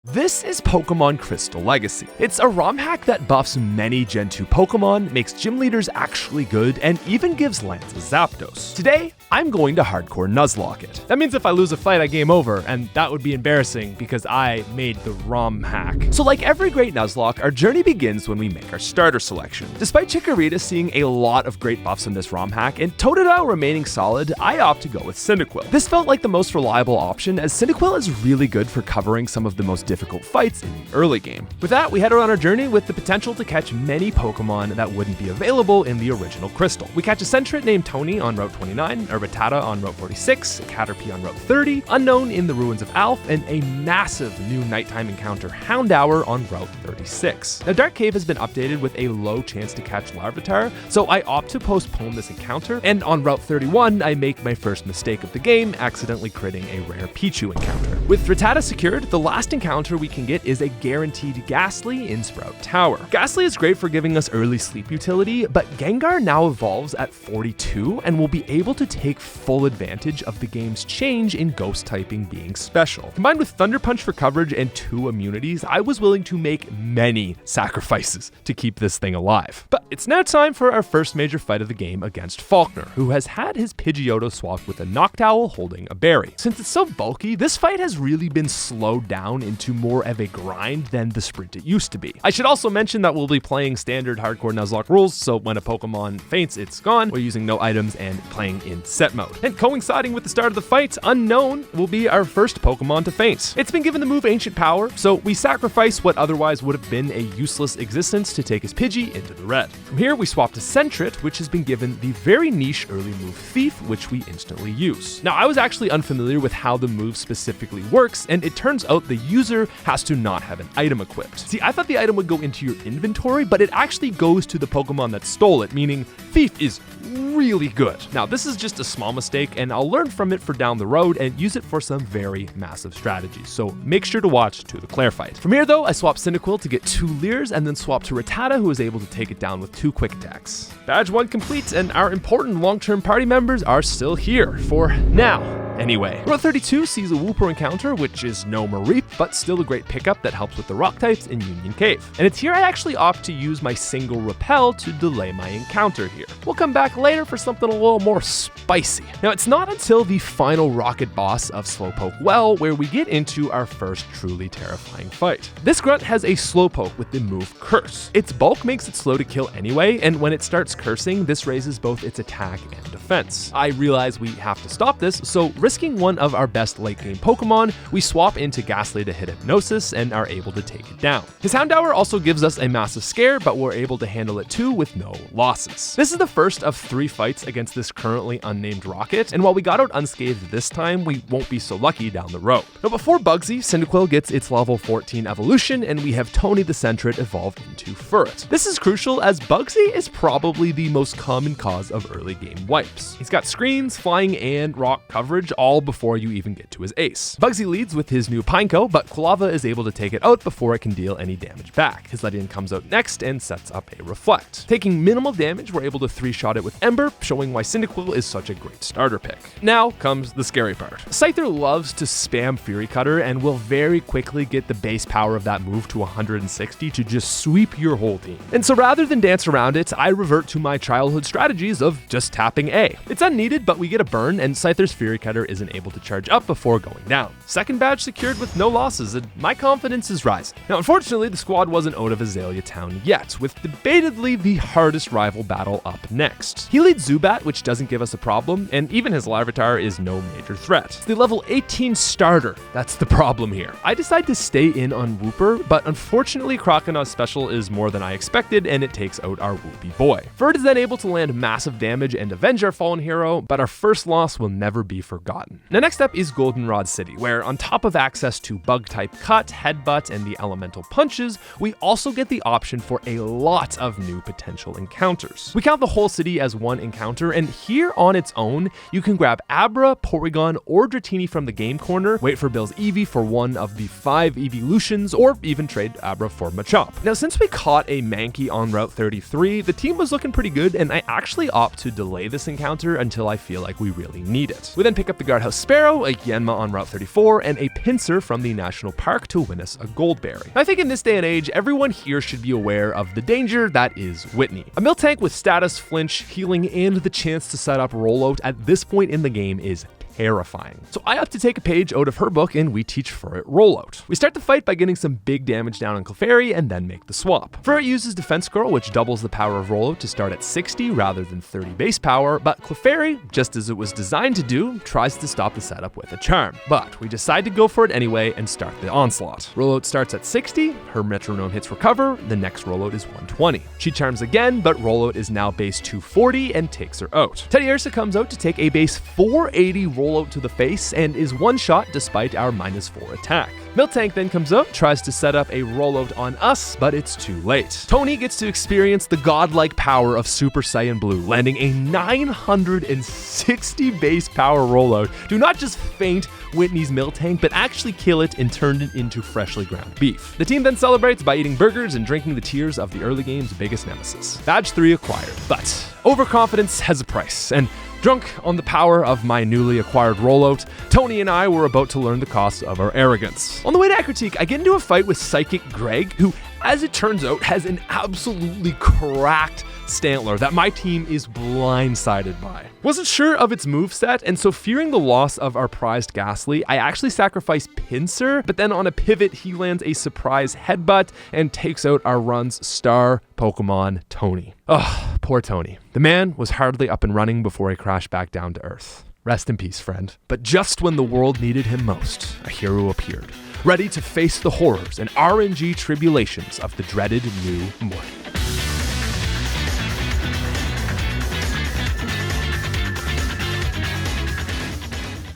This is Pokemon Crystal Legacy. It's a ROM hack that buffs many Gen 2 Pokemon, makes gym leaders actually good, and even gives Lance a Zapdos. Today, I'm going to hardcore Nuzlocke it. That means if I lose a fight, I game over, and that would be embarrassing because I made the ROM hack. So like every great Nuzlocke, our journey begins when we make our starter selection. Despite Chikorita seeing a lot of great buffs in this ROM hack, and Totodile remaining solid, I opt to go with Cyndaquil. This felt like the most reliable option, as Cyndaquil is really good for covering some of the most difficult fights in the early game. With that, we head on our journey with the potential to catch many Pokemon that wouldn't be available in the original Crystal. We catch a Sentret named Tony on Route 29, a Rattata on Route 46, a Caterpie on Route 30, Unknown in the Ruins of Alph, and a massive new nighttime encounter Houndour on Route 36. Now, Dark Cave has been updated with a low chance to catch Larvitar, so I opt to postpone this encounter, and on Route 31, I make my first mistake of the game, accidentally critting a rare Pichu encounter. With Rattata secured, the last encounter we can get is a guaranteed Ghastly in Sprout Tower. Ghastly is great for giving us early sleep utility, but Gengar now evolves at 42 and will be able to take full advantage of the game's change in ghost typing being special. Combined with Thunder Punch for coverage and 2 immunities, I was willing to make many sacrifices to keep this thing alive. But it's now time for our first major fight of the game against Falkner, who has had his Pidgeotto swapped with a Noctowl holding a berry. Since it's so bulky, this fight has really been slowed down into more of a grind than the sprint it used to be. I should also mention that we'll be playing standard hardcore Nuzlocke rules, so when a Pokemon faints, it's gone. We're using no items and playing in set mode. And coinciding with the start of the fight, Unknown will be our first Pokemon to faint. It's been given the move Ancient Power, so we sacrifice what otherwise would have been a useless existence to take his Pidgey into the red. From here, we swap to Sentret, which has been given the very niche early move Thief, which we instantly use. Now, I was actually unfamiliar with how the move specifically works, and it turns out the user has to not have an item equipped. See, I thought the item would go into your inventory, but it actually goes to the Pokemon that stole it, meaning Thief is really good. Now, this is just a small mistake, and I'll learn from it for down the road and use it for some very massive strategies, so make sure to watch to the Claire fight. From here, though, I swap Cyndaquil to get 2 Leers, and then swap to Rattata, who is able to take it down with 2 quick attacks. Badge 1 complete, and our important long-term party members are still here, for now. Anyway, Route 32 sees a Wooper encounter, which is no Mareep, but still a great pickup that helps with the rock types in Union Cave. And it's here I actually opt to use my single Repel to delay my encounter here. We'll come back later for something a little more spicy. Now, it's not until the final rocket boss of Slowpoke Well where we get into our first truly terrifying fight. This grunt has a Slowpoke with the move Curse. Its bulk makes it slow to kill anyway, and when it starts cursing, this raises both its attack and defense. I realize we have to stop this, so risking one of our best late game Pokemon, we swap into Ghastly to hit Hypnosis and are able to take it down. His Houndour also gives us a massive scare, but we're able to handle it too with no losses. This is the first of 3 fights against this currently unnamed rocket, and while we got out unscathed this time, we won't be so lucky down the road. Now, before Bugsy, Cyndaquil gets its level 14 evolution, and we have Tony the Sentret evolved into Furret. This is crucial as Bugsy is probably the most common cause of early game wipes. He's got screens, flying, and rock coverage all before you even get to his ace. Bugsy leads with his new Pineco, but Quilava is able to take it out before it can deal any damage back. His Ledian comes out next and sets up a Reflect. Taking minimal damage, we're able to 3-shot it with Ember, showing why Cyndaquil is such a great starter pick. Now comes the scary part. Scyther loves to spam Fury Cutter and will very quickly get the base power of that move to 160 to just sweep your whole team. And so rather than dance around it, I revert to my childhood strategies of just tapping A. It's unneeded, but we get a burn, and Scyther's Fury Cutter isn't able to charge up before going down. Second badge secured with no losses, and my confidence is rising. Now, unfortunately, the squad wasn't out of Azalea Town yet, with debatedly the hardest rival battle up next. He leads Zubat, which doesn't give us a problem, and even his Larvitar is no major threat. It's the level 18 starter that's the problem here. I decide to stay in on Wooper, but unfortunately, Croconaut's special is more than I expected, and it takes out our Whoopie boy. Ferd is then able to land massive damage and avenge our fallen hero, but our first loss will never be forgotten. Now, next up is Goldenrod City, where on top of access to Bug-type Cut, Headbutt, and the Elemental Punches, we also get the option for a lot of new potential encounters. We count the whole city as one encounter, and here on its own, you can grab Abra, Porygon, or Dratini from the game corner, wait for Bill's Eevee for one of the 5 evolutions, or even trade Abra for Machop. Now, since we caught a Mankey on Route 33, the team was looking pretty good, and I actually opt to delay this encounter encounter until I feel like we really need it. We then pick up the Guardhouse Sparrow, a Yanma on Route 34, and a Pinsir from the National Park to win us a Goldberry. I think in this day and age, everyone here should be aware of the danger that is Whitney. A Miltank with status, flinch, healing, and the chance to set up rollout at this point in the game is terrifying. So I opt to take a page out of her book and we teach Furret rollout. We start the fight by getting some big damage down on Clefairy and then make the swap. Furret uses Defense Curl, which doubles the power of rollout to start at 60 rather than 30 base power, but Clefairy, just as it was designed to do, tries to stop the setup with a charm. But we decide to go for it anyway and start the onslaught. Rollout starts at 60, her metronome hits recover, the next rollout is 120. She charms again, but rollout is now base 240 and takes her out. Teddiursa comes out to take a base 480 rollout to the face and is one shot despite our -4 attack. Miltank then comes out, tries to set up a rollout on us, but it's too late. Tony gets to experience the godlike power of Super Saiyan Blue, landing a 960 base power rollout. Do not just faint Whitney's Miltank, but actually kill it and turn it into freshly ground beef. The team then celebrates by eating burgers and drinking the tears of the early game's biggest nemesis. Badge 3 acquired. But overconfidence has a price, and drunk on the power of my newly acquired rollout, Tony and I were about to learn the cost of our arrogance. On the way to Ekritik, I get into a fight with Psychic Greg, who, as it turns out, has an absolutely cracked Stantler that my team is blindsided by. Wasn't sure of its moveset, and so fearing the loss of our prized Ghastly, I actually sacrificed Pinsir, but then on a pivot, he lands a surprise headbutt and takes out our run's star Pokemon, Tony. Ugh, poor Tony. The man was hardly up and running before he crashed back down to Earth. Rest in peace, friend. But just when the world needed him most, a hero appeared, ready to face the horrors and RNG tribulations of the dreaded new morning.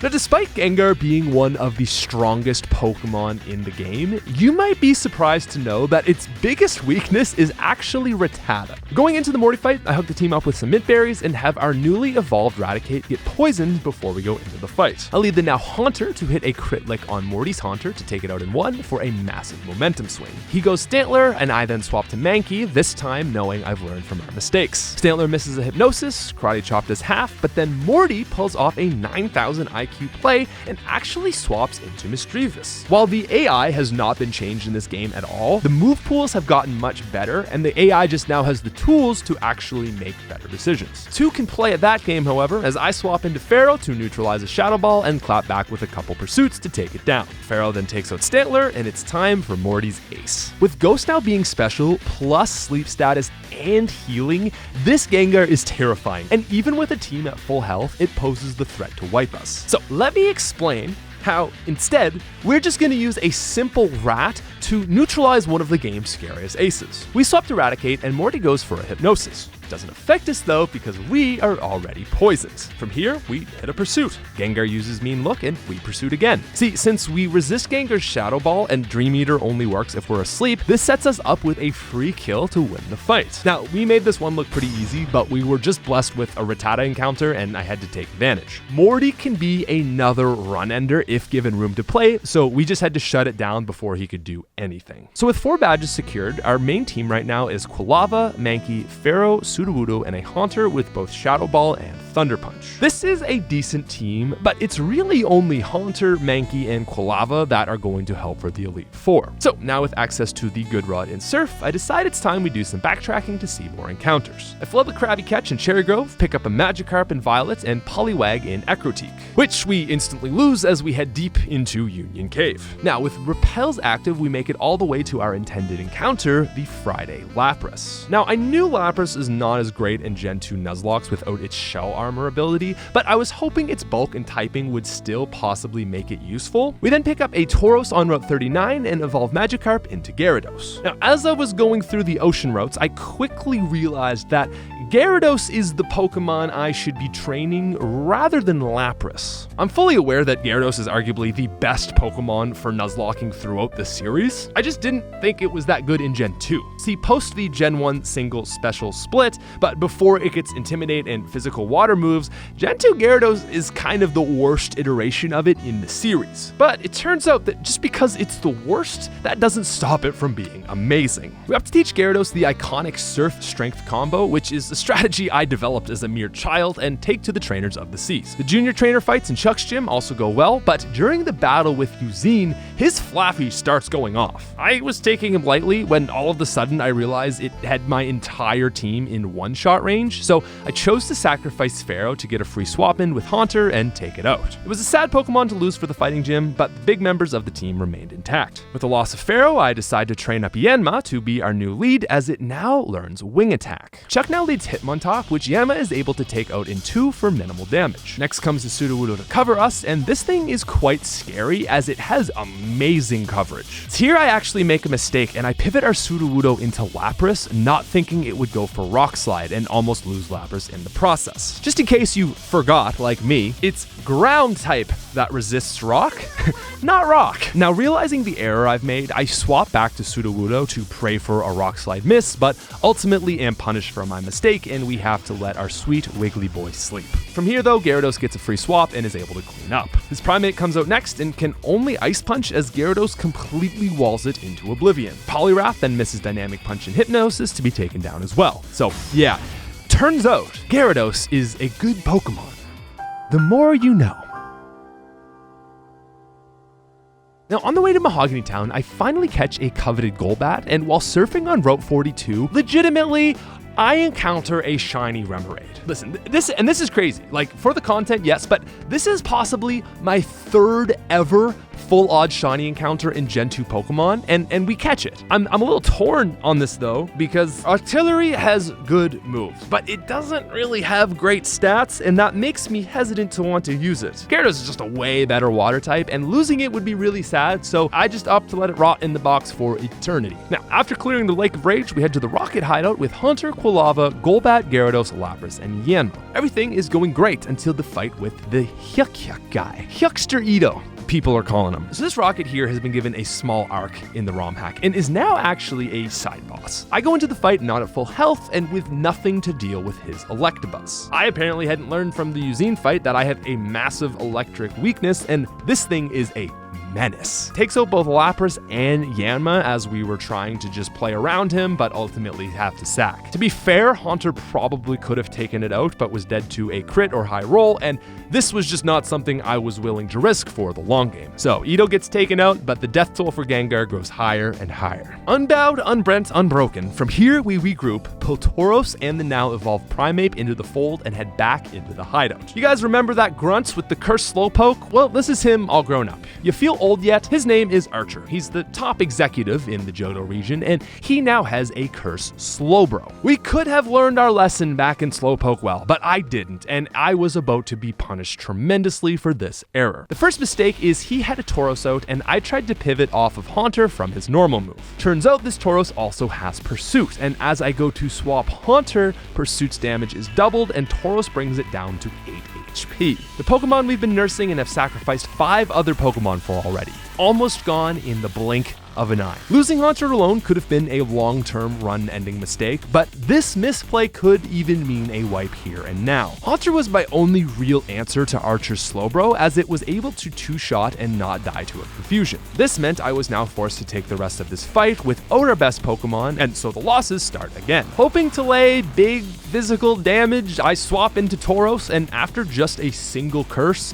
Now, despite Gengar being one of the strongest Pokemon in the game, you might be surprised to know that its biggest weakness is actually Rattata. Going into the Morty fight, I hook the team up with some mint berries and have our newly evolved Raticate get poisoned before we go into the fight. I lead the now Haunter to hit a crit lick on Morty's Haunter to take it out in one for a massive momentum swing. He goes Stantler, and I then swap to Mankey, this time knowing I've learned from our mistakes. Stantler misses a Hypnosis, Karate Chop does half, but then Morty pulls off a 9,000 IQ play and actually swaps into Misdreavus. While the AI has not been changed in this game at all, the move pools have gotten much better, and the AI just now has the tools to actually make better decisions. 2 can play at that game, however, as I swap into Pharaoh to neutralize a Shadow Ball and clap back with a couple pursuits to take it down. Pharaoh then takes out Stantler, and it's time for Morty's ace. With Ghost now being special, plus sleep status and healing, this Gengar is terrifying, and even with a team at full health, it poses the threat to wipe us. So let me explain how, instead, we're just going to use a simple rat to neutralize one of the game's scariest aces. We swap to Raticate, and Morty goes for a Hypnosis. Doesn't affect us though, because we are already poisoned. From here, we hit a pursuit. Gengar uses Mean Look, and we pursuit again. See, since we resist Gengar's Shadow Ball and Dream Eater only works if we're asleep, this sets us up with a free kill to win the fight. Now, we made this one look pretty easy, but we were just blessed with a Rattata encounter, and I had to take advantage. Morty can be another run ender if given room to play, so we just had to shut it down before he could do anything. So with 4 badges secured, our main team right now is Quilava, Mankey, Pharaoh, Sudowoodo, and a Haunter with both Shadow Ball and Thunder Punch. This is a decent team, but it's really only Haunter, Mankey, and Quilava that are going to help for the Elite Four. So now with access to the Good Rod in Surf, I decide it's time we do some backtracking to see more encounters. I flood the Krabby Catch in Cherry Grove, pick up a Magikarp in Violet, and Poliwag in Ekritik, which we instantly lose as we head deep into Union Cave. Now with Repels active, we make it all the way to our intended encounter, the Friday Lapras. Now I knew Lapras is not as great in Gen 2 Nuzlocke without its shell armor ability, but I was hoping its bulk and typing would still possibly make it useful. We then pick up a Tauros on Route 39 and evolve Magikarp into Gyarados. Now as I was going through the ocean routes, I quickly realized that Gyarados is the Pokemon I should be training rather than Lapras. I'm fully aware that Gyarados is arguably the best Pokemon for Nuzlocking throughout the series. I just didn't think it was that good in Gen 2. See, post the Gen 1 single special split, bit, but before it gets Intimidate and physical water moves, Gen 2 Gyarados is kind of the worst iteration of it in the series. But it turns out that just because it's the worst, that doesn't stop it from being amazing. We have to teach Gyarados the iconic Surf Strength combo, which is a strategy I developed as a mere child and take to the trainers of the seas. The junior trainer fights in Chuck's gym also go well, but during the battle with Eugene, his Flaffy starts going off. I was taking him lightly when all of a sudden I realized it had my entire team in one-shot range, so I chose to sacrifice Pharaoh to get a free swap in with Haunter and take it out. It was a sad Pokemon to lose for the fighting gym, but the big members of the team remained intact. With the loss of Pharaoh, I decided to train up Yanma to be our new lead as it now learns Wing Attack. Chuck now leads Hitmontop, which Yanma is able to take out in 2 for minimal damage. Next comes the Sudowoodo to cover us, and this thing is quite scary as it has amazing coverage. It's here I actually make a mistake and I pivot our Sudowoodo into Lapras, not thinking it would go for Rock Slide and almost lose Lapras in the process. Just in case you forgot, like me, it's ground type that resists rock, not rock. Now realizing the error I've made, I swap back to Sudowoodo to pray for a Rock Slide miss, but ultimately am punished for my mistake and we have to let our sweet Wiggly boy sleep. From here though, Gyarados gets a free swap and is able to clean up. His Primate comes out next and can only Ice Punch as Gyarados completely walls it into oblivion. Poliwrath then misses Dynamic Punch and Hypnosis to be taken down as well. So yeah, turns out Gyarados is a good Pokemon. The more you know. Now, on the way to Mahogany Town, I finally catch a coveted Golbat, and while surfing on Route 42, legitimately, I encounter a shiny Remoraid. Listen, this is crazy. Like, for the content, yes, but this is possibly my 3rd ever full odd shiny encounter in Gen 2 Pokemon, and we catch it. I'm a little torn on this though, because Artillery has good moves, but it doesn't really have great stats, and that makes me hesitant to want to use it. Gyarados is just a way better water type, and losing it would be really sad, so I just opt to let it rot in the box for eternity. Now, after clearing the Lake of Rage, we head to the Rocket Hideout with Haunter, Quilava, Golbat, Gyarados, Lapras, and Yanma. Everything is going great until the fight with the Hyuk guy. Hyukster Ito, people are calling him. So this rocket here has been given a small arc in the Romhack and is now actually a side boss. I go into the fight not at full health and with nothing to deal with his Electabuzz. I apparently hadn't learned from the Eugene fight that I have a massive electric weakness, and this thing is a menace. Takes out both Lapras and Yanma as we were trying to just play around him, but ultimately have to sack. To be fair, Haunter probably could have taken it out, but was dead to a crit or high roll, and this was just not something I was willing to risk for the long game. So Ito gets taken out, but the death toll for Gengar grows higher and higher. Unbowed, unbrent, unbroken. From here, we regroup, pull Tauros and the now evolved Primeape into the fold, and head back into the hideout. You guys remember that Grunts with the cursed Slowpoke? Well, this is him all grown up. You feel old yet? His name is Archer. He's the top executive in the Johto region, and he now has a cursed Slowbro. We could have learned our lesson back in Slowpoke well, but I didn't, and I was about to be punished tremendously for this error. The first mistake is he had a Tauros out, and I tried to pivot off of Haunter from his normal move. Turns out this Tauros also has Pursuit, and as I go to swap Haunter, Pursuit's damage is doubled, and Tauros brings it down to 8 HP. The Pokemon we've been nursing and have sacrificed 5 other Pokemon for already. Almost gone in the blink of an eye. Losing Haunter alone could have been a long-term run-ending mistake, but this misplay could even mean a wipe here and now. Haunter was my only real answer to Archer's Slowbro, as it was able to two-shot and not die to a confusion. This meant I was now forced to take the rest of this fight without our best Pokemon, and so the losses start again. Hoping to lay big physical damage, I swap into Tauros, and after just a single curse,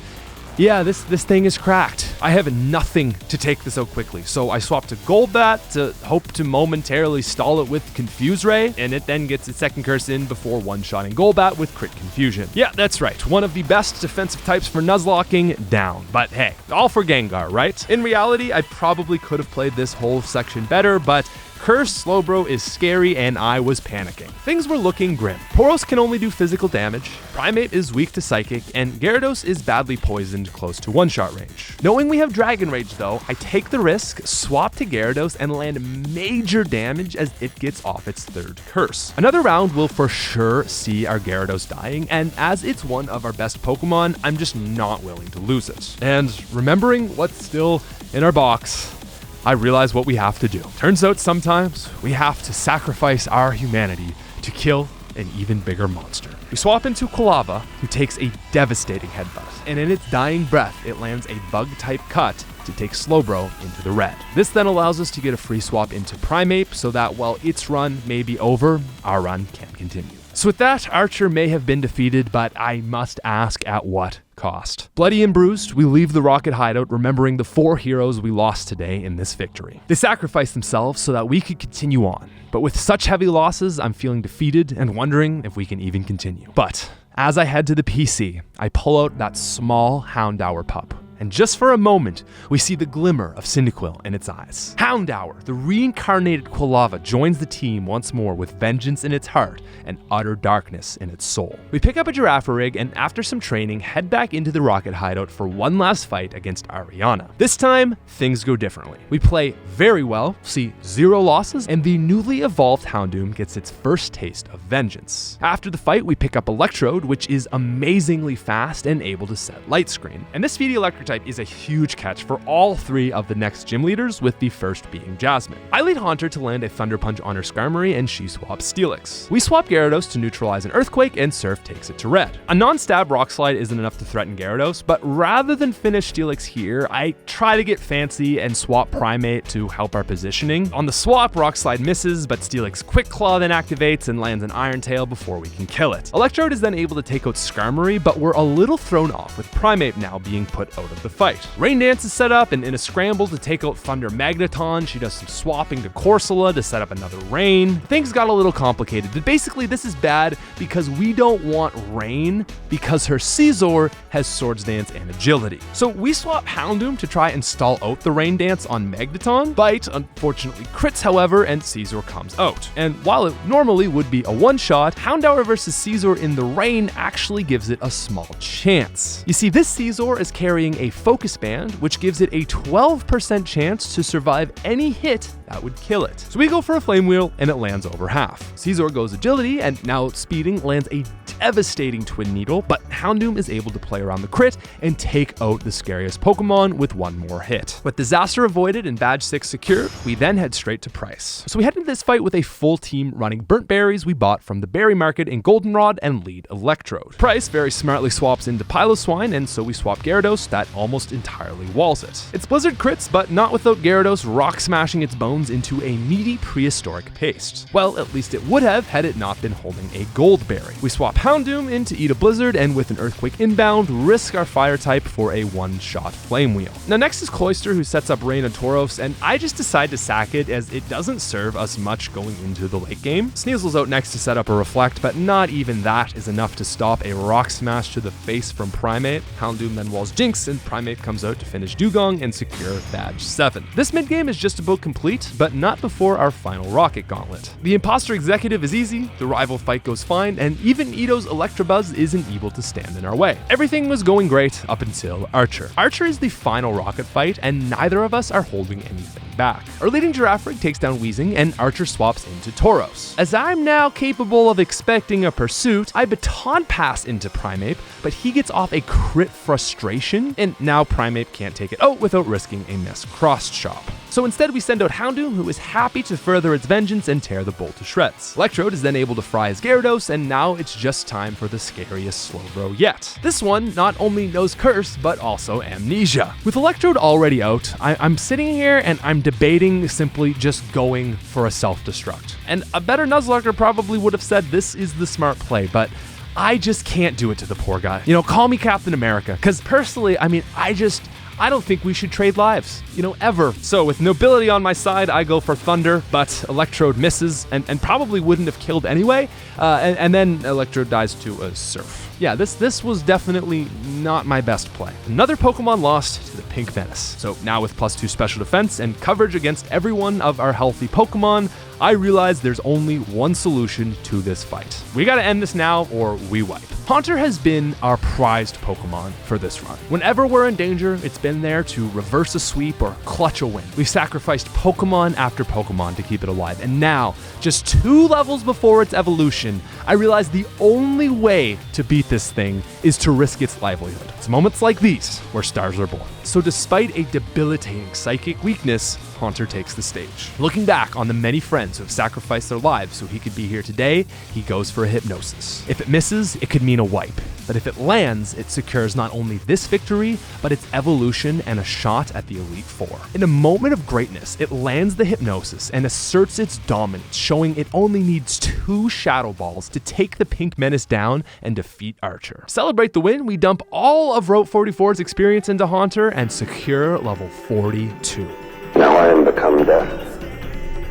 yeah, this thing is cracked. I have nothing to take this out quickly, so I swap to Golbat to hope to momentarily stall it with Confuse Ray, and it then gets its second curse in before one-shotting Golbat with Crit Confusion. Yeah, that's right, one of the best defensive types for Nuzlocking down, but hey, all for Gengar, right? In reality, I probably could have played this whole section better, but Cursed Slowbro is scary and I was panicking. Things were looking grim. Tauros can only do physical damage, Primeape is weak to Psychic, and Gyarados is badly poisoned close to one-shot range. Knowing we have Dragon Rage though, I take the risk, swap to Gyarados, and land major damage as it gets off its 3rd curse. Another round will for sure see our Gyarados dying, and as it's one of our best Pokemon, I'm just not willing to lose it. And remembering what's still in our box, I realize what we have to do. Turns out sometimes we have to sacrifice our humanity to kill an even bigger monster. We swap into Quilava, who takes a devastating headbutt, and in its dying breath, it lands a bug-type cut to take Slowbro into the red. This then allows us to get a free swap into Primeape so that while its run may be over, our run can continue. So with that, Archer may have been defeated, but I must ask, at what cost? Bloody and bruised, we leave the Rocket hideout remembering the 4 heroes we lost today in this victory. They sacrificed themselves so that we could continue on. But with such heavy losses, I'm feeling defeated and wondering if we can even continue. But as I head to the PC, I pull out that small Houndour pup. And just for a moment, we see the glimmer of Cyndaquil in its eyes. Houndour, the reincarnated Quilava, joins the team once more with vengeance in its heart and utter darkness in its soul. We pick up a Girafarig and after some training, head back into the Rocket hideout for one last fight against Ariana. This time, things go differently. We play very well, see 0 losses, and the newly evolved Houndoom gets its first taste of vengeance. After the fight, we pick up Electrode, which is amazingly fast and able to set Light Screen. And this VD Electric type is a huge catch for all 3 of the next gym leaders, with the first being Jasmine. I lead Haunter to land a Thunder Punch on her Skarmory, and she swaps Steelix. We swap Gyarados to neutralize an Earthquake, and Surf takes it to red. A non-stab Rock Slide isn't enough to threaten Gyarados, but rather than finish Steelix here, I try to get fancy and swap Primeape to help our positioning. On the swap, Rock Slide misses, but Steelix Quick Claw then activates and lands an Iron Tail before we can kill it. Electrode is then able to take out Skarmory, but we're a little thrown off with Primeape now being put out of the fight. Rain Dance is set up, and in a scramble to take out Thunder Magneton, she does some swapping to Corsola to set up another Rain. Things got a little complicated, but basically this is bad because we don't want Rain because her Scizor has Swords Dance and Agility. So we swap Houndoom to try and stall out the Rain Dance on Magneton. Bite unfortunately crits, however, and Scizor comes out. And while it normally would be a one-shot, Houndour versus Scizor in the Rain actually gives it a small chance. You see, this Scizor is carrying a Focus Band, which gives it a 12% chance to survive any hit that would kill it. So we go for a Flame Wheel, and it lands over half. Scizor goes Agility, and now speeding lands a devastating Twin Needle, but Houndoom is able to play around the crit and take out the scariest Pokemon with one more hit. With Disaster avoided and Badge 6 secured, we then head straight to Price. So we head into this fight with a full team running Burnt Berries we bought from the berry market in Goldenrod and lead Electrode. Price very smartly swaps into Piloswine, and so we swap Gyarados that almost entirely walls it. It's Blizzard crits, but not without Gyarados rock smashing its bones into a meaty prehistoric paste. Well, at least it would have had it not been holding a Gold Berry. We swap Houndoom in to eat a Blizzard, and with an Earthquake inbound, risk our Fire type for a one-shot Flame Wheel. Now next is Cloyster, who sets up Rain on Tauros, and I just decide to sack it as it doesn't serve us much going into the late game. Sneasel's out next to set up a Reflect, but not even that is enough to stop a Rock Smash to the face from Primeape. Houndoom then walls Jinx, and Primeape comes out to finish Dugong and secure Badge 7. This mid-game is just about complete, but not before our final Rocket Gauntlet. The Imposter Executive is easy, the rival fight goes fine, and even Ito's Electabuzz isn't able to stand in our way. Everything was going great up until Archer. Archer is the final Rocket fight, and neither of us are holding anything back. Our leading Girafarig takes down Weezing, and Archer swaps into Tauros. As I'm now capable of expecting a pursuit, I baton pass into Primeape, but he gets off a crit frustration, and now Primeape can't take it out without risking a missed cross chop. So instead we send out Houndoom, who is happy to further its vengeance and tear the bull to shreds. Electrode is then able to fry his Gyarados, and now it's just time for the scariest Slowbro yet. This one not only knows Curse, but also Amnesia. With Electrode already out, I'm sitting here and I'm debating simply just going for a self-destruct. And a better Nuzlocker probably would have said this is the smart play, but I just can't do it to the poor guy. You know, call me Captain America, because personally, I don't think we should trade lives, ever. So with Nobility on my side, I go for Thunder, but Electrode misses and probably wouldn't have killed anyway. And then Electrode dies to a Surf. Yeah, this was definitely not my best play. Another Pokemon lost to the Pink Venice. So now with +2 special defense and coverage against every one of our healthy Pokemon, I realize there's only one solution to this fight. We gotta end this now or we wipe. Haunter has been our prized Pokemon for this run. Whenever we're in danger, it's been there to reverse a sweep or clutch a win. We've sacrificed Pokemon after Pokemon to keep it alive, and now, just 2 levels before its evolution, I realize the only way to beat this thing is to risk its livelihood. It's moments like these where stars are born. So despite a debilitating psychic weakness, Haunter takes the stage. Looking back on the many friends who have sacrificed their lives so he could be here today, he goes for a Hypnosis. If it misses, it could mean a wipe. But if it lands, it secures not only this victory, but its evolution and a shot at the Elite Four. In a moment of greatness, it lands the Hypnosis and asserts its dominance, showing it only needs 2 Shadow Balls to take the Pink Menace down and defeat Archer. To celebrate the win, we dump all of Route 44's experience into Haunter and secure level 42. Now I am become death,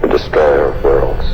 the destroyer of worlds.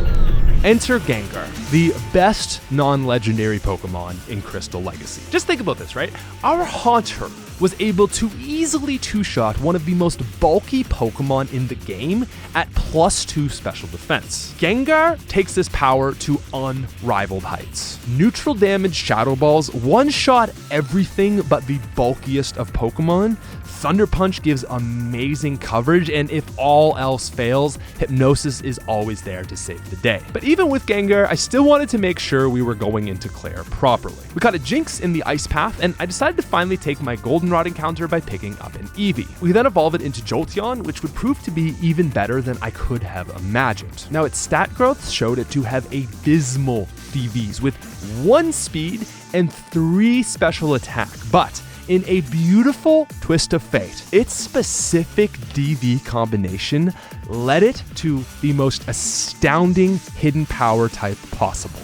Enter Gengar, the best non-legendary Pokemon in Crystal Legacy. Just think about this, right? Our Haunter was able to easily two-shot one of the most bulky Pokemon in the game at +2 special defense. Gengar takes this power to unrivaled heights. Neutral damage Shadow Balls one-shot everything but the bulkiest of Pokemon. Thunder Punch gives amazing coverage, and if all else fails, Hypnosis is always there to save the day. But even with Gengar, I still wanted to make sure we were going into Claire properly. We caught a Jinx in the Ice Path, and I decided to finally take my Goldenrod encounter by picking up an Eevee. We then evolve it into Jolteon, which would prove to be even better than I could have imagined. Now, its stat growth showed it to have abysmal DVs with 1 speed and 3 special attack, but in a beautiful twist of fate, its specific DV combination led it to the most astounding hidden power type possible: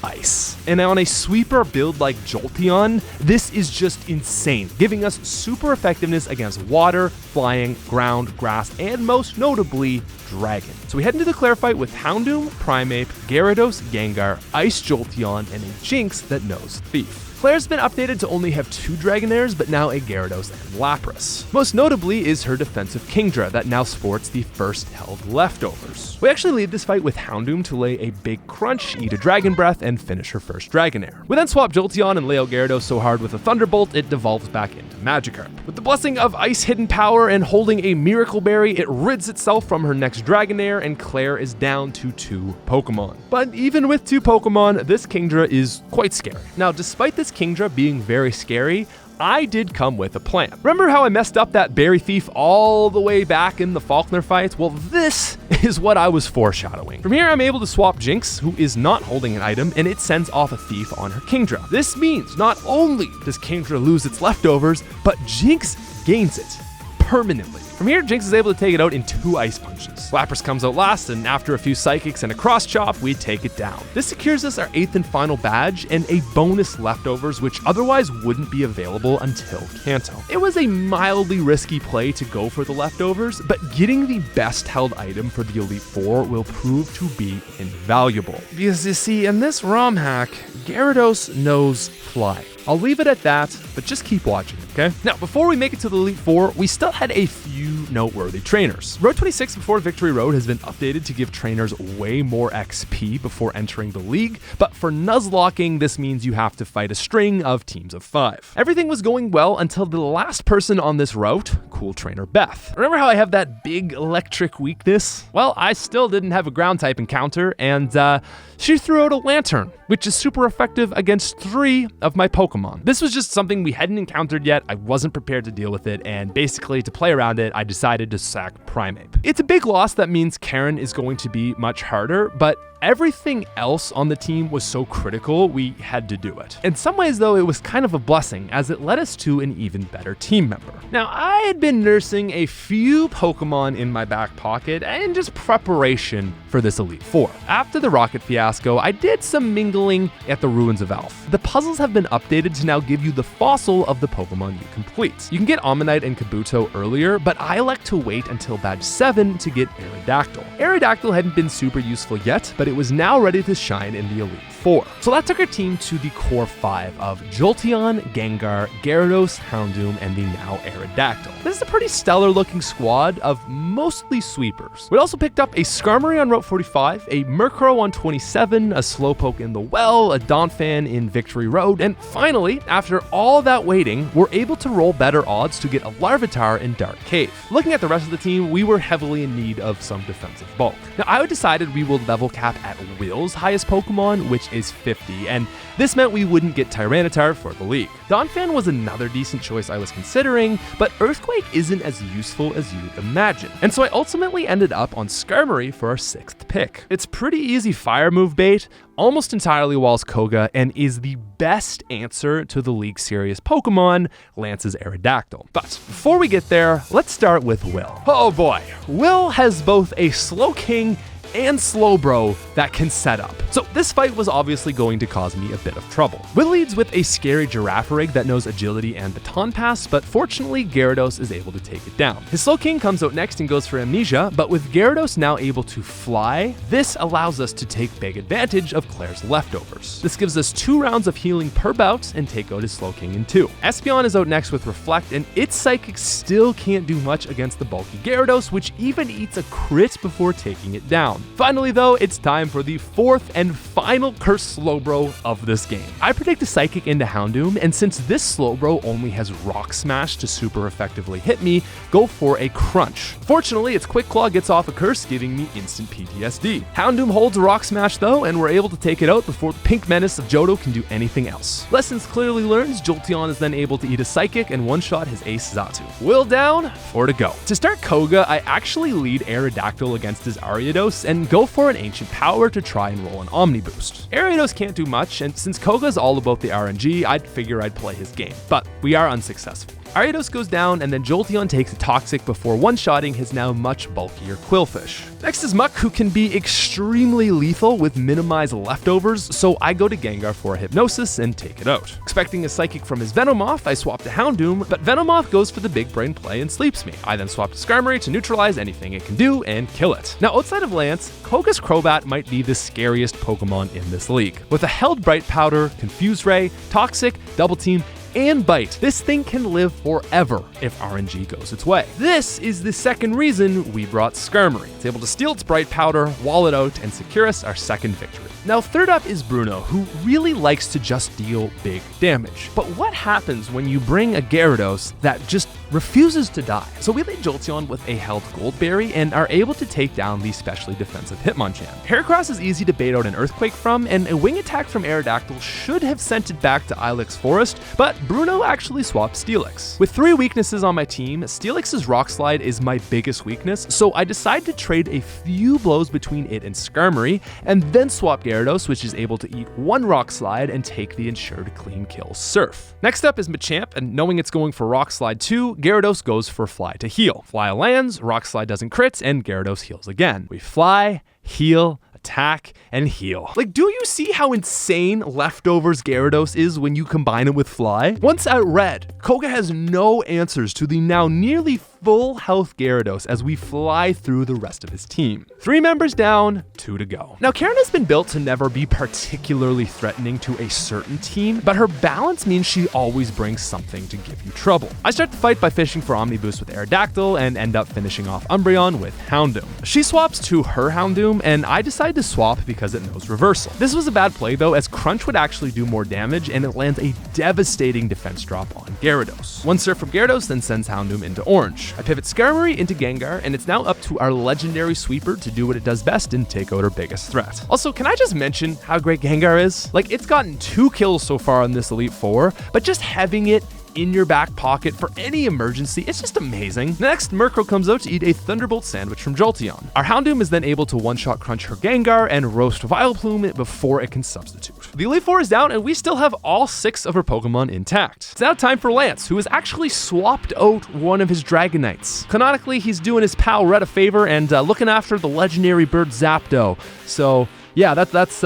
Ice. And on a sweeper build like Jolteon, this is just insane, giving us super effectiveness against water, flying, ground, grass, and most notably, Dragon. So we head into the Claire fight with Houndoom, Primeape, Gyarados, Gengar, Ice Jolteon, and a Jinx that knows Thief. Claire's been updated to only have 2 Dragonairs, but now a Gyarados and Lapras. Most notably is her defensive Kingdra that now sports the first held leftovers. We actually lead this fight with Houndoom to lay a big crunch, eat a Dragon Breath, and finish her first Dragonair. We then swap Jolteon and lay out Gyarados so hard with a Thunderbolt it devolves back into Magikarp. With the blessing of Ice hidden power and holding a Miracle Berry, it rids itself from her next Dragonair, and Claire is down to 2 Pokemon. But even with 2 Pokemon, this Kingdra is quite scary. Now, despite this Kingdra being very scary, I did come with a plan. Remember how I messed up that Berry Thief all the way back in the Falkner fights? Well, this is what I was foreshadowing. From here, I'm able to swap Jinx, who is not holding an item, and it sends off a Thief on her Kingdra. This means not only does Kingdra lose its leftovers, but Jinx gains it permanently. From here, Jinx is able to take it out in 2 Ice Punches. Lapras comes out last, and after a few Psychics and a Cross Chop, we take it down. This secures us our 8th and final badge and a bonus leftovers, which otherwise wouldn't be available until Kanto. It was a mildly risky play to go for the leftovers, but getting the best held item for the Elite Four will prove to be invaluable. Because you see, in this Romhack, Gyarados knows Fly. I'll leave it at that, but just keep watching, okay? Now, before we make it to the Elite Four, we still had a few noteworthy trainers. Road 26 before Victory Road has been updated to give trainers way more XP before entering the league, but for Nuzlocking, this means you have to fight a string of teams of 5. Everything was going well until the last person on this route, Cool Trainer Beth. Remember how I have that big electric weakness? Well, I still didn't have a ground type encounter, and she threw out a Lantern, which is super effective against 3 of my Pokemon. This was just something we hadn't encountered yet. I wasn't prepared to deal with it, and basically to play around it, I decided to sack Primeape. It's a big loss that means Karen is going to be much harder, but everything else on the team was so critical, we had to do it. In some ways, though, it was kind of a blessing, as it led us to an even better team member. Now, I had been nursing a few Pokemon in my back pocket in just preparation for this Elite Four. After the Rocket fiasco, I did some mingling at the Ruins of Elf. The puzzles have been updated to now give you the fossil of the Pokemon you complete. You can get Ammonite and Kabuto earlier, but I like to wait until badge 7 to get Aerodactyl. Aerodactyl hadn't been super useful yet, but it was now ready to shine in the Elite Four. So that took our team to the core 5 of Jolteon, Gengar, Gyarados, Houndoom, and the now Aerodactyl. This is a pretty stellar looking squad of mostly sweepers. We also picked up a Skarmory on Route 45, a Murkrow on 27, a Slowpoke in the Well, a Donphan in Victory Road, and finally, after all that waiting, we're able to roll better odds to get a Larvitar in Dark Cave. Looking at the rest of the team, we were heavily in need of some defensive bulk. Now, I decided we will level cap at Will's highest Pokemon, which damage is 50, and this meant we wouldn't get Tyranitar for the league. Donphan was another decent choice I was considering, but Earthquake isn't as useful as you'd imagine, and so I ultimately ended up on Skarmory for our 6th pick. It's pretty easy fire move bait, almost entirely walls Koga, and is the best answer to the League Series Pokemon, Lance's Aerodactyl. But before we get there, let's start with Will. Oh boy, Will has both a Slowking and Slowbro that can set up. So this fight was obviously going to cause me a bit of trouble. Will leads with a scary Girafarig that knows Agility and Baton Pass, but fortunately Gyarados is able to take it down. His Slowking comes out next and goes for Amnesia, but with Gyarados now able to fly, this allows us to take big advantage of Claire's leftovers. This gives us 2 rounds of healing per bout and take out his Slowking in 2. Espeon is out next with Reflect, and its Psychic still can't do much against the bulky Gyarados, which even eats a crit before taking it down. Finally though, it's time for the 4th and final Curse Slowbro of this game. I predict a Psychic into Houndoom, and since this Slowbro only has Rock Smash to super effectively hit me, go for a Crunch. Fortunately, its Quick Claw gets off a Curse, giving me instant PTSD. Houndoom holds a Rock Smash though, and we're able to take it out before the Pink Menace of Johto can do anything else. Lessons clearly learned, Jolteon is then able to eat a Psychic and one-shot his ace Xatu. Will down, 4 to go. To start Koga, I actually lead Aerodactyl against his Ariados and go for an Ancient Power to try and roll an Omni Boost. Ariados can't do much, and since Koga's all about the RNG, I'd figure I'd play his game, but we are unsuccessful. Ariados goes down, and then Jolteon takes a Toxic before one-shotting his now much bulkier Quillfish. Next is Muck, who can be extremely lethal with minimized leftovers, so I go to Gengar for a Hypnosis and take it out. Expecting a Psychic from his Venomoth, I swap to Houndoom, but Venomoth goes for the big brain play and sleeps me. I then swap to Skarmory to neutralize anything it can do and kill it. Now outside of Lance, Koga's Crobat might be the scariest Pokemon in this league. With a held Bright Powder, Confuse Ray, Toxic, Double Team, and Bite, this thing can live forever if RNG goes its way. This is the second reason we brought Skarmory. It's able to steal its Bright Powder, wall it out, and secure us our second victory. Now third up is Bruno, who really likes to just deal big damage. But what happens when you bring a Gyarados that just refuses to die? So we lead Jolteon with a held Goldberry and are able to take down the specially defensive Hitmonchan. Heracross is easy to bait out an Earthquake from, and a Wing Attack from Aerodactyl should have sent it back to Ilex Forest, but Bruno actually swapped Steelix. With 3 weaknesses on my team, Steelix's Rock Slide is my biggest weakness, so I decide to trade a few blows between it and Skarmory, and then swap Gyarados, which is able to eat 1 Rock Slide and take the ensured clean kill Surf. Next up is Machamp, and knowing it's going for Rock Slide 2, Gyarados goes for Fly to heal. Fly lands, Rock Slide doesn't crit, and Gyarados heals again. We fly, heal, attack, and heal. Like, do you see how insane Leftovers Gyarados is when you combine it with Fly? Once out red, Koga has no answers to the now nearly full health Gyarados as we fly through the rest of his team. 3 members down, 2 to go. Now, Karen has been built to never be particularly threatening to a certain team, but her balance means she always brings something to give you trouble. I start the fight by fishing for Omni Boost with Aerodactyl and end up finishing off Umbreon with Houndoom. She swaps to her Houndoom, and I decide to swap because it knows Reversal. This was a bad play though, as Crunch would actually do more damage, and it lands a devastating defense drop on Gyarados. 1 Surf from Gyarados then sends Houndoom into Orange. I pivot Skarmory into Gengar, and it's now up to our legendary sweeper to do what it does best and take out our biggest threat. Also, can I just mention how great Gengar is? Like, it's gotten 2 kills so far on this Elite Four, but just having it in your back pocket for any emergency, it's just amazing. Next, Murkrow comes out to eat a Thunderbolt Sandwich from Jolteon. Our Houndoom is then able to one-shot crunch her Gengar and roast Vileplume before it can substitute. The Elite Four is down, and we still have all 6 of her Pokemon intact. It's now time for Lance, who has actually swapped out one of his Dragonites. Canonically, he's doing his pal Red a favor and looking after the legendary bird Zapdos. So yeah, that's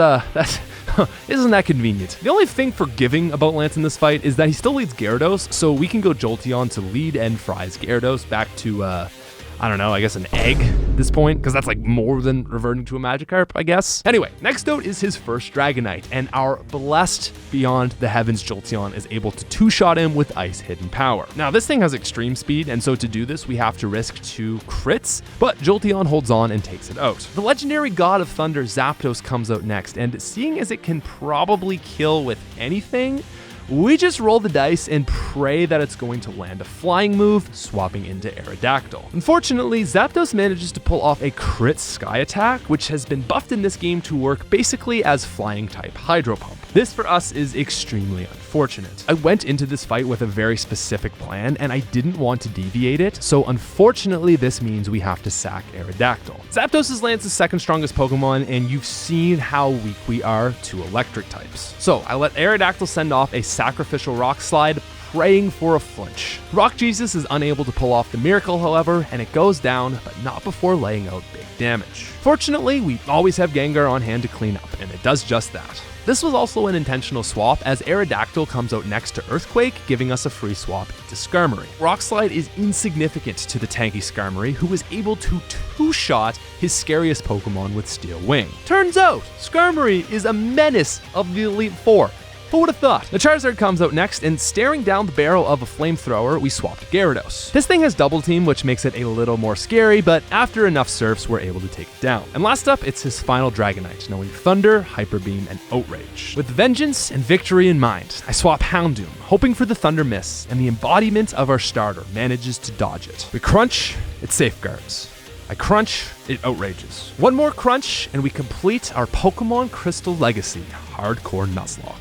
isn't that convenient? The only thing forgiving about Lance in this fight is that he still leads Gyarados, so we can go Jolteon to lead and fries Gyarados back to, I don't know, I guess an egg at this point, because that's like more than reverting to a Magikarp, I guess. Anyway, next out is his first Dragonite, and our blessed beyond the heavens Jolteon is able to 2-shot him with Ice Hidden Power. Now, this thing has extreme speed, and so to do this, we have to risk 2 crits, but Jolteon holds on and takes it out. The legendary God of Thunder Zapdos comes out next, and seeing as it can probably kill with anything, we just roll the dice and pray that it's going to land a flying move, swapping into Aerodactyl. Unfortunately, Zapdos manages to pull off a crit Sky Attack, which has been buffed in this game to work basically as flying type Hydro Pump. This for us is extremely unfortunate. I went into this fight with a very specific plan and I didn't want to deviate it, so unfortunately this means we have to sack Aerodactyl. Zapdos is Lance's second strongest Pokemon, and you've seen how weak we are to electric types. So I let Aerodactyl send off a sacrificial Rock Slide, praying for a flinch. Rock Jesus is unable to pull off the miracle, however, and it goes down, but not before laying out big damage. Fortunately, we always have Gengar on hand to clean up, and it does just that. This was also an intentional swap, as Aerodactyl comes out next to Earthquake, giving us a free swap into Skarmory. Rock Slide is insignificant to the tanky Skarmory, who was able to two-shot his scariest Pokemon with Steel Wing. Turns out, Skarmory is a menace of the Elite Four. Who would have thought? The Charizard comes out next, and staring down the barrel of a flamethrower, we swap to Gyarados. This thing has Double Team, which makes it a little more scary, but after enough surfs, we're able to take it down. And last up, it's his final Dragonite, knowing Thunder, Hyper Beam, and Outrage. With vengeance and victory in mind, I swap Houndoom, hoping for the Thunder Miss, and the embodiment of our starter manages to dodge it. We crunch, it safeguards. I crunch, it outrages. One more crunch, and we complete our Pokemon Crystal Legacy Hardcore Nuzlocke.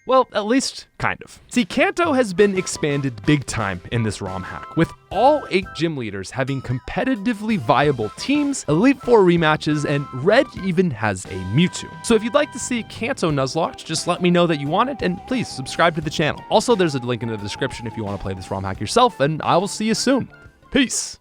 Well, at least kind of. See, Kanto has been expanded big time in this ROM hack, with all 8 gym leaders having competitively viable teams, Elite Four rematches, and Red even has a Mewtwo. So if you'd like to see Kanto Nuzlocked, just let me know that you want it, and please subscribe to the channel. Also, there's a link in the description if you want to play this ROM hack yourself, and I will see you soon. Peace!